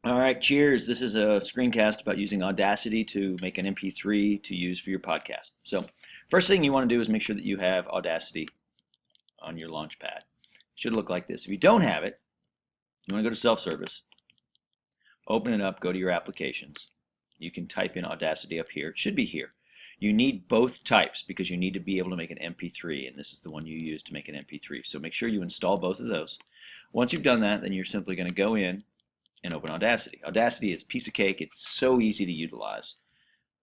All right, cheers. This is a screencast about using Audacity to make an MP3 to use for your podcast. So, first thing you want to do is make sure that you have Audacity on your launch pad. It should look like this. If you don't have it, you want to go to self-service, open it up, go to your applications. You can type in Audacity up here. It should be here. You need both types because you need to be able to make an MP3, and this is the one you use to make an MP3. So make sure you install both of those. Once you've done that, then you're simply going to go in and open Audacity. Audacity is a piece of cake. It's so easy to utilize.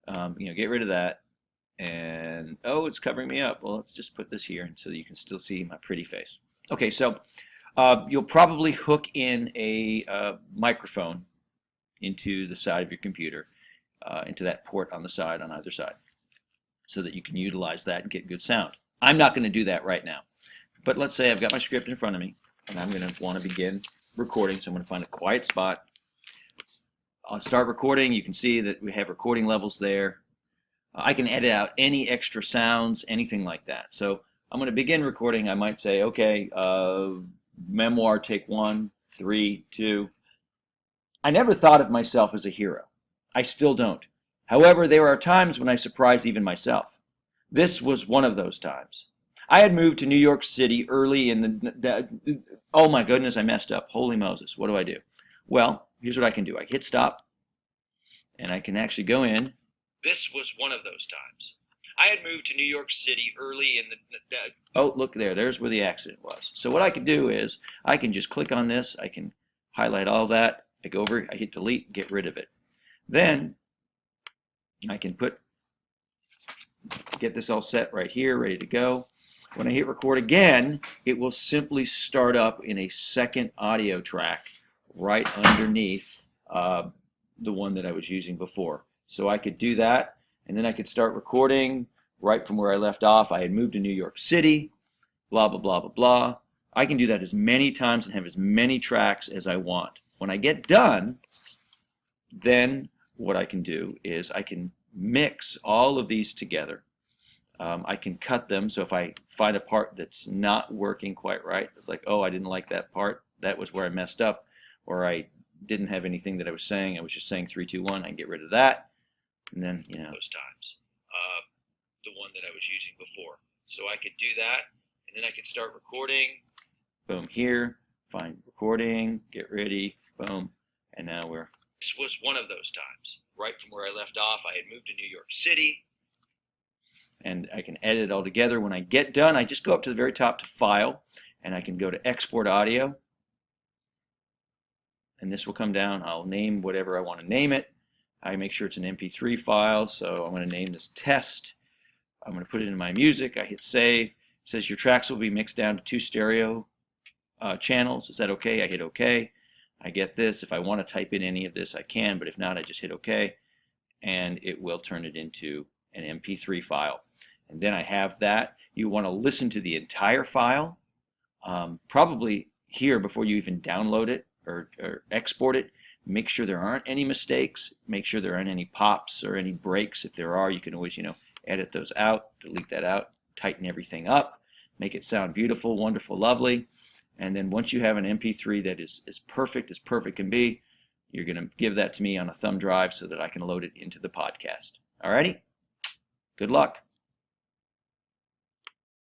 Get rid of that. And, oh, it's covering me up. Well, let's just put this here so that you can still see my pretty face. Okay, so you'll probably hook in a microphone into the side of your computer, into that port on the side, on either side, so that you can utilize that and get good sound. I'm not going to do that right now. But let's say I've got my script in front of me, and I'm going to want to begin recording, so I'm going to find a quiet spot. I'll start recording. You can see that we have recording levels there. I can edit out any extra sounds, anything like that. So I'm going to begin recording. I might say, okay, memoir, take 1, 3, 2. I never thought of myself as a hero. I still don't. However, there are times when I surprise even myself. This was one of those times. I had moved to New York City early in the oh my goodness, I messed up. Holy Moses, what do I do? Well, here's what I can do. I hit stop, and I can actually go in. This was one of those times. I had moved to New York City early in the oh, look there. There's where the accident was. So what I can do is I can just click on this. I can highlight all that. I go over, I hit delete, get rid of it. Then I can get this all set right here, ready to go. When I hit record again, it will simply start up in a second audio track right underneath the one that I was using before. So I could do that, and then I could start recording right from where I left off. I had moved to New York City, blah, blah, blah, blah, blah. I can do that as many times and have as many tracks as I want. When I get done, then what I can do is I can mix all of these together. I can cut them, so if I find a part that's not working quite right, it's like, oh, I didn't like that part, that was where I messed up, or I didn't have anything that I was saying, I was just saying 3, 2, 1, I can get rid of that, and then, those times, the one that I was using before. So I could do that, and then I could start recording, boom, here, find recording, get ready, boom, and now this was one of those times, right from where I left off. I had moved to New York City, and I can edit it all together. When I get done, I just go up to the very top to File, and I can go to Export Audio, and this will come down. I'll name whatever I want to name it. I make sure it's an MP3 file, so I'm going to name this Test. I'm going to put it in my music. I hit Save. It says your tracks will be mixed down to 2 stereo channels. Is that okay? I hit OK. I get this. If I want to type in any of this, I can, but if not, I just hit OK, and it will turn it into an MP3 file. And then I have that. You want to listen to the entire file, probably here before you even download it or export it. Make sure there aren't any mistakes. Make sure there aren't any pops or any breaks. If there are, you can always, edit those out, delete that out, tighten everything up, make it sound beautiful, wonderful, lovely. And then once you have an MP3 that is as perfect can be, you're going to give that to me on a thumb drive so that I can load it into the podcast. Alrighty? Good luck.